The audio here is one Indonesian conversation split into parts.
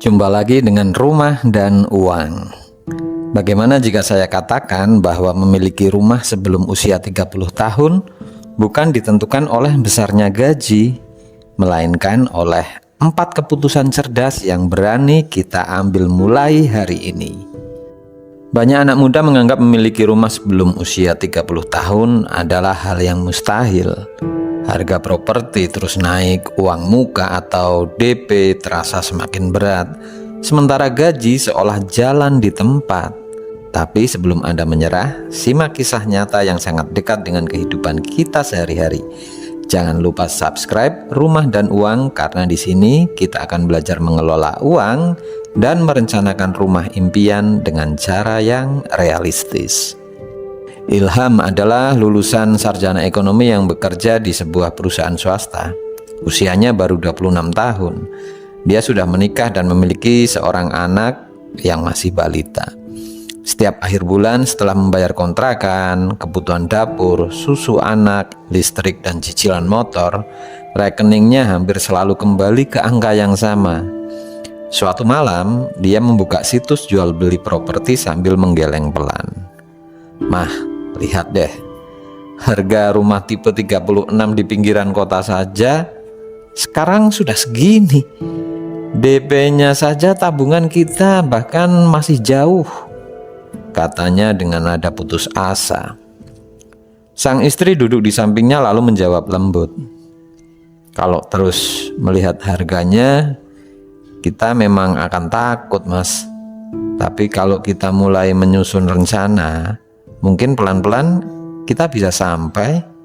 Jumpa lagi dengan rumah dan uang. Bagaimana jika saya katakan bahwa memiliki rumah sebelum usia 30 tahun bukan ditentukan oleh besarnya gaji, melainkan oleh 4 keputusan cerdas yang berani kita ambil mulai hari ini. Banyak anak muda menganggap memiliki rumah sebelum usia 30 tahun adalah hal yang mustahil. Harga properti terus naik, uang muka atau DP terasa semakin berat, sementara gaji seolah jalan di tempat. Tapi sebelum Anda menyerah, simak kisah nyata yang sangat dekat dengan kehidupan kita sehari-hari. Jangan lupa subscribe Rumah dan Uang, karena di sini kita akan belajar mengelola uang dan merencanakan rumah impian dengan cara yang realistis. Ilham adalah lulusan sarjana ekonomi yang bekerja di sebuah perusahaan swasta. Usianya baru 26 tahun. Dia sudah menikah dan memiliki seorang anak yang masih balita. Setiap akhir bulan setelah membayar kontrakan, kebutuhan dapur, susu anak, listrik, dan cicilan motor, rekeningnya hampir selalu kembali ke angka yang sama. Suatu malam, dia membuka situs jual beli properti sambil menggeleng pelan. "Mah, lihat deh, harga rumah tipe 36 di pinggiran kota saja sekarang sudah segini. DP-nya saja tabungan kita bahkan masih jauh," katanya dengan nada putus asa. Sang istri duduk di sampingnya lalu menjawab lembut, "Kalau terus melihat harganya, kita memang akan takut, Mas. Tapi kalau kita mulai menyusun rencana, mungkin pelan-pelan kita bisa sampai."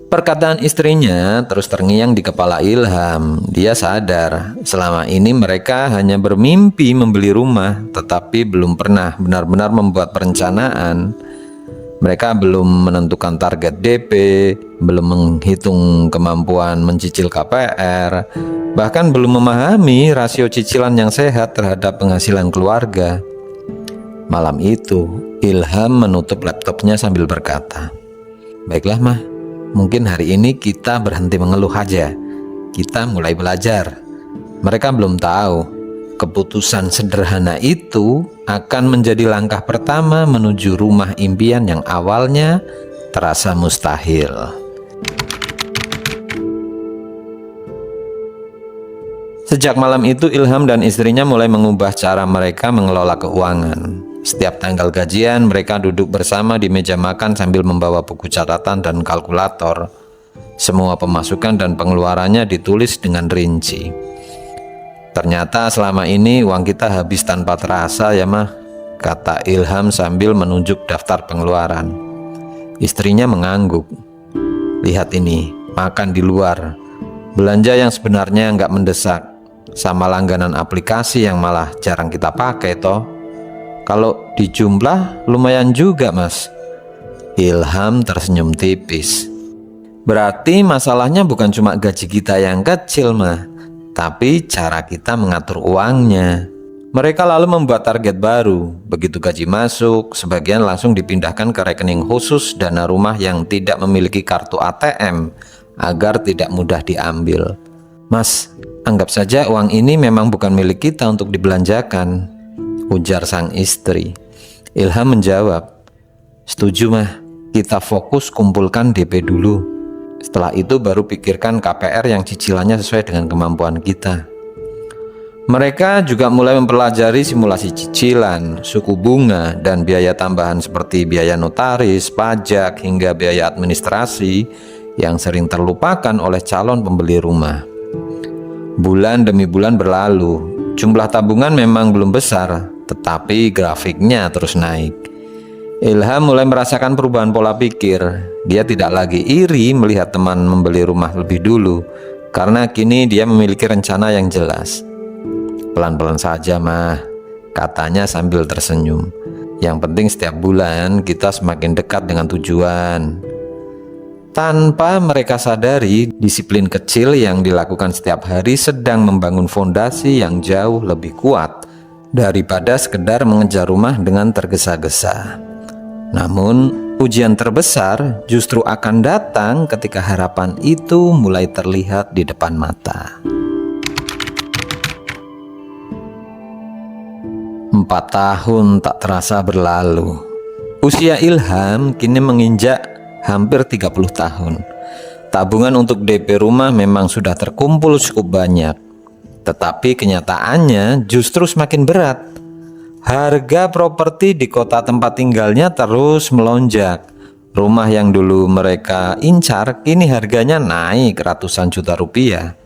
Perkataan istrinya terus terngiang di kepala Ilham. Dia sadar selama ini mereka hanya bermimpi membeli rumah, tetapi belum pernah benar-benar membuat perencanaan. Mereka belum menentukan target DP, belum menghitung kemampuan mencicil KPR, bahkan belum memahami rasio cicilan yang sehat terhadap penghasilan keluarga. Malam itu, Ilham menutup laptopnya sambil berkata, "Baiklah, Mah. Mungkin hari ini kita berhenti mengeluh aja. Kita mulai belajar." Mereka belum tahu keputusan sederhana itu akan menjadi langkah pertama menuju rumah impian yang awalnya terasa mustahil. Sejak malam itu, Ilham dan istrinya mulai mengubah cara mereka mengelola keuangan. Setiap tanggal gajian, mereka duduk bersama di meja makan sambil membawa buku catatan dan kalkulator. Semua pemasukan dan pengeluarannya ditulis dengan rinci. "Ternyata selama ini uang kita habis tanpa terasa ya, Mah," kata Ilham sambil menunjuk daftar pengeluaran. Istrinya mengangguk. "Lihat ini, makan di luar, belanja yang sebenarnya nggak mendesak, sama langganan aplikasi yang malah jarang kita pakai toh. Kalau dijumlah lumayan juga, Mas." Ilham tersenyum tipis. "Berarti masalahnya bukan cuma gaji kita yang kecil, Mah, tapi cara kita mengatur uangnya." Mereka lalu membuat target baru. Begitu gaji masuk, sebagian langsung dipindahkan ke rekening khusus dana rumah yang tidak memiliki kartu ATM agar tidak mudah diambil. "Mas, anggap saja uang ini memang bukan milik kita untuk dibelanjakan," ujar sang istri. Ilham menjawab, "Setuju, Mah. Kita fokus kumpulkan DP dulu. Setelah itu baru pikirkan KPR yang cicilannya sesuai dengan kemampuan kita." Mereka juga mulai mempelajari simulasi cicilan, suku bunga, dan biaya tambahan seperti biaya notaris, pajak, hingga biaya administrasi yang sering terlupakan oleh calon pembeli rumah. Bulan demi bulan berlalu. Jumlah tabungan memang belum besar, tetapi grafiknya terus naik. Ilham mulai merasakan perubahan pola pikir. Dia tidak lagi iri melihat teman membeli rumah lebih dulu, karena kini dia memiliki rencana yang jelas. "Pelan-pelan saja, Mah," katanya sambil tersenyum. "Yang penting setiap bulan kita semakin dekat dengan tujuan." Tanpa mereka sadari, disiplin kecil yang dilakukan setiap hari sedang membangun fondasi yang jauh lebih kuat daripada sekedar mengejar rumah dengan tergesa-gesa. Namun, ujian terbesar justru akan datang ketika harapan itu mulai terlihat di depan mata. 4 tahun tak terasa berlalu. Usia Ilham kini menginjak hampir 30 tahun. Tabungan untuk DP rumah memang sudah terkumpul cukup banyak. Tetapi kenyataannya justru semakin berat. Harga properti di kota tempat tinggalnya terus melonjak. Rumah yang dulu mereka incar kini harganya naik ratusan juta rupiah.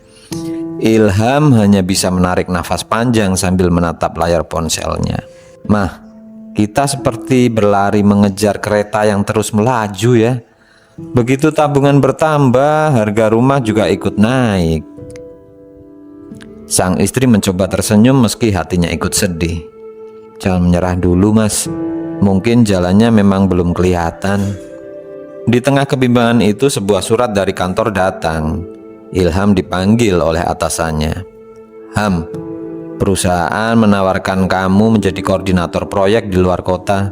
Ilham hanya bisa menarik nafas panjang sambil menatap layar ponselnya. Mah, kita seperti berlari mengejar kereta yang terus melaju ya. Begitu tabungan bertambah, harga rumah juga ikut naik. Sang istri mencoba tersenyum meski hatinya ikut sedih. Jangan menyerah dulu mas, mungkin jalannya memang belum kelihatan. Di tengah kebimbangan itu sebuah surat dari kantor datang. Ilham dipanggil oleh atasannya. Ham, perusahaan menawarkan kamu menjadi koordinator proyek di luar kota.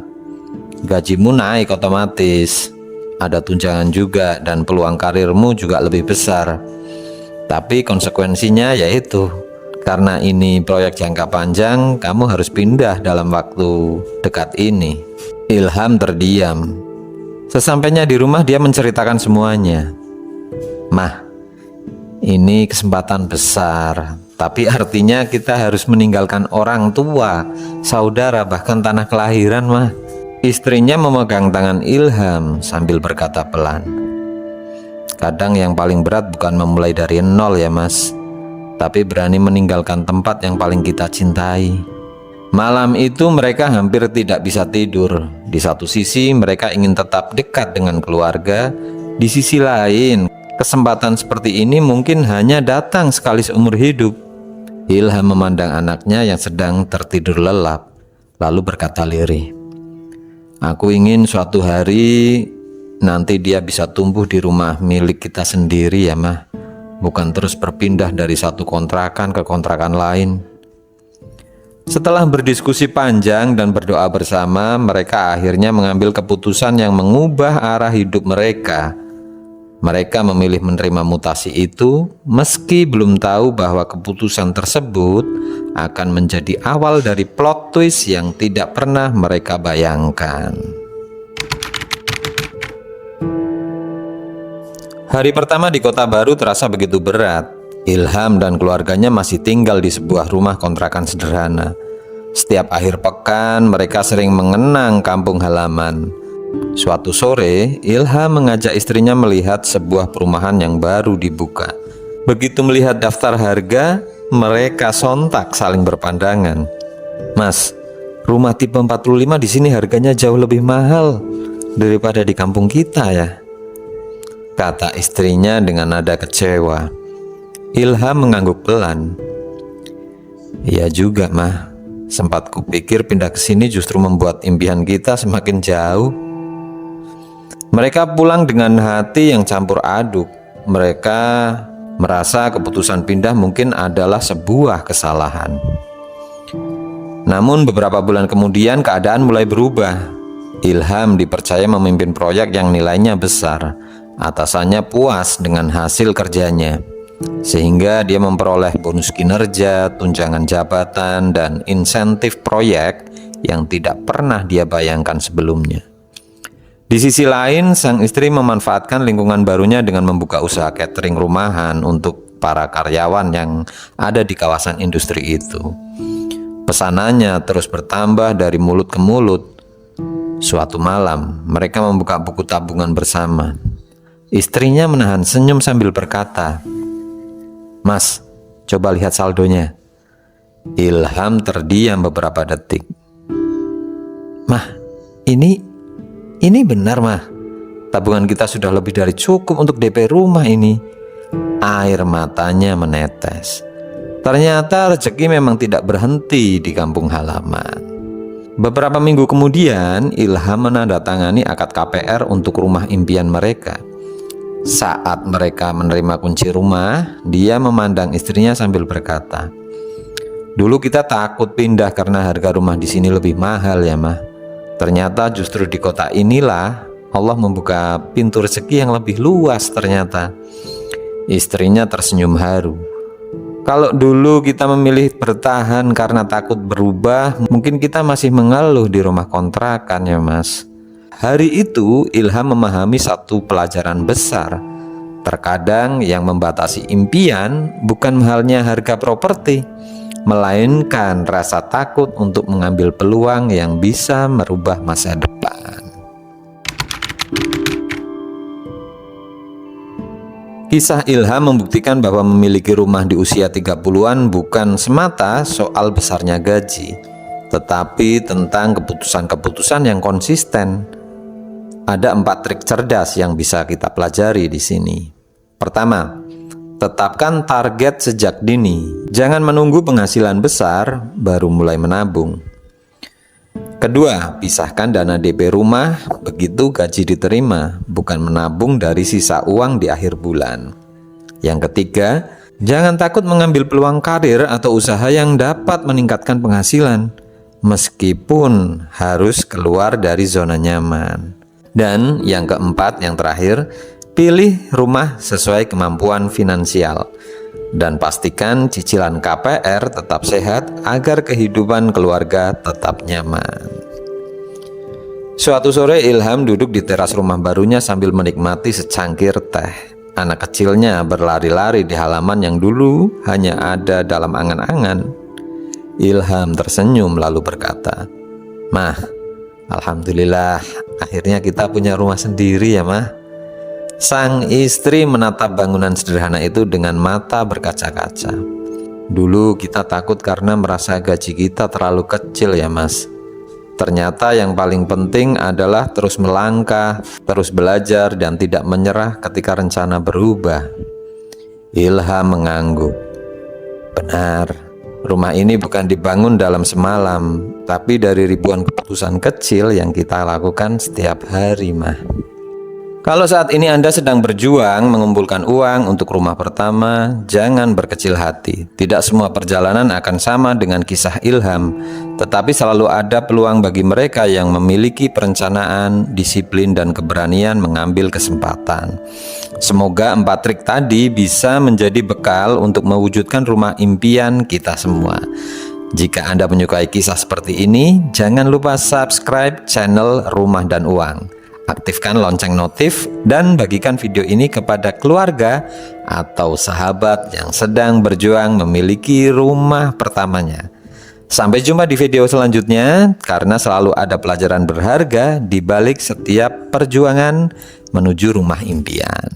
Gajimu naik otomatis, ada tunjangan juga dan peluang karirmu juga lebih besar. Tapi konsekuensinya yaitu, karena ini proyek jangka panjang, kamu harus pindah dalam waktu dekat ini. Ilham terdiam. Sesampainya di rumah dia menceritakan semuanya. Mah, ini kesempatan besar, tapi artinya kita harus meninggalkan orang tua, saudara, bahkan tanah kelahiran mah. Istrinya memegang tangan Ilham sambil berkata pelan. Kadang yang paling berat bukan memulai dari nol ya mas, tapi berani meninggalkan tempat yang paling kita cintai. Malam itu mereka hampir tidak bisa tidur. Di satu sisi mereka ingin tetap dekat dengan keluarga, di sisi lain kesempatan seperti ini mungkin hanya datang sekali seumur hidup. Ilham memandang anaknya yang sedang tertidur lelap, lalu berkata lirih, aku ingin suatu hari nanti dia bisa tumbuh di rumah milik kita sendiri ya mah, bukan terus berpindah dari satu kontrakan ke kontrakan lain. Setelah berdiskusi panjang dan berdoa bersama, mereka akhirnya mengambil keputusan yang mengubah arah hidup mereka. Mereka memilih menerima mutasi itu meski belum tahu bahwa keputusan tersebut akan menjadi awal dari plot twist yang tidak pernah mereka bayangkan. Hari pertama di kota baru terasa begitu berat. Ilham dan keluarganya masih tinggal di sebuah rumah kontrakan sederhana. Setiap akhir pekan mereka sering mengenang kampung halaman. Suatu sore, Ilham mengajak istrinya melihat sebuah perumahan yang baru dibuka. Begitu melihat daftar harga, mereka sontak saling berpandangan. Mas, rumah tipe 45 di sini harganya jauh lebih mahal daripada di kampung kita ya, kata istrinya dengan nada kecewa. Ilham mengangguk pelan. Iya juga mah, sempat kupikir pindah ke sini justru membuat impian kita semakin jauh. Mereka pulang dengan hati yang campur aduk. Mereka merasa keputusan pindah mungkin adalah sebuah kesalahan. Namun beberapa bulan kemudian keadaan mulai berubah. Ilham dipercaya memimpin proyek yang nilainya besar. Atasannya puas dengan hasil kerjanya, sehingga dia memperoleh bonus kinerja, tunjangan jabatan, dan insentif proyek yang tidak pernah dia bayangkan sebelumnya. Di sisi lain, sang istri memanfaatkan lingkungan barunya dengan membuka usaha catering rumahan untuk para karyawan yang ada di kawasan industri itu. Pesanannya terus bertambah dari mulut ke mulut. Suatu malam, mereka membuka buku tabungan bersama. Istrinya menahan senyum sambil berkata, Mas, coba lihat saldonya. Ilham terdiam beberapa detik. Mah, ini benar mah, tabungan kita sudah lebih dari cukup untuk DP rumah ini. Air matanya menetes. Ternyata rezeki memang tidak berhenti di kampung halaman. Beberapa minggu kemudian, Ilham menandatangani akad KPR untuk rumah impian mereka. Saat mereka menerima kunci rumah, dia memandang istrinya sambil berkata, dulu kita takut pindah karena harga rumah di sini lebih mahal ya mah. Ternyata justru di kota inilah Allah membuka pintu rezeki yang lebih luas ternyata. Istrinya tersenyum haru. Kalau dulu kita memilih bertahan karena takut berubah, mungkin kita masih mengeluh di rumah kontrakan ya mas. Hari itu Ilham memahami satu pelajaran besar. Terkadang yang membatasi impian bukan halnya harga properti, melainkan rasa takut untuk mengambil peluang yang bisa merubah masa depan. Kisah Ilham membuktikan bahwa memiliki rumah di usia 30-an bukan semata soal besarnya gaji, tetapi tentang keputusan-keputusan yang konsisten. Ada 4 trik cerdas yang bisa kita pelajari di sini. Pertama, tetapkan target sejak dini. Jangan menunggu penghasilan besar baru mulai menabung. Kedua, pisahkan dana DP rumah begitu gaji diterima, bukan menabung dari sisa uang di akhir bulan. Yang ketiga, jangan takut mengambil peluang karir atau usaha yang dapat meningkatkan penghasilan, meskipun harus keluar dari zona nyaman. Dan yang keempat, yang terakhir, pilih rumah sesuai kemampuan finansial. Dan pastikan cicilan KPR tetap sehat agar kehidupan keluarga tetap nyaman. Suatu sore Ilham duduk di teras rumah barunya sambil menikmati secangkir teh. Anak kecilnya berlari-lari di halaman yang dulu hanya ada dalam angan-angan. Ilham tersenyum lalu berkata, "Mah, alhamdulillah akhirnya kita punya rumah sendiri ya mah." Sang istri menatap bangunan sederhana itu dengan mata berkaca-kaca. Dulu kita takut karena merasa gaji kita terlalu kecil ya mas. Ternyata yang paling penting adalah terus melangkah, terus belajar dan tidak menyerah ketika rencana berubah. Ilham mengangguk. Benar, rumah ini bukan dibangun dalam semalam, tapi dari ribuan keputusan kecil yang kita lakukan setiap hari mah. Kalau saat ini Anda sedang berjuang mengumpulkan uang untuk rumah pertama, jangan berkecil hati. Tidak semua perjalanan akan sama dengan kisah Ilham, tetapi selalu ada peluang bagi mereka yang memiliki perencanaan, disiplin, dan keberanian mengambil kesempatan. Semoga 4 trik tadi bisa menjadi bekal untuk mewujudkan rumah impian kita semua. Jika Anda menyukai kisah seperti ini, jangan lupa subscribe channel Rumah dan Uang. Aktifkan lonceng notif dan bagikan video ini kepada keluarga atau sahabat yang sedang berjuang memiliki rumah pertamanya. Sampai jumpa di video selanjutnya, karena selalu ada pelajaran berharga di balik setiap perjuangan menuju rumah impian.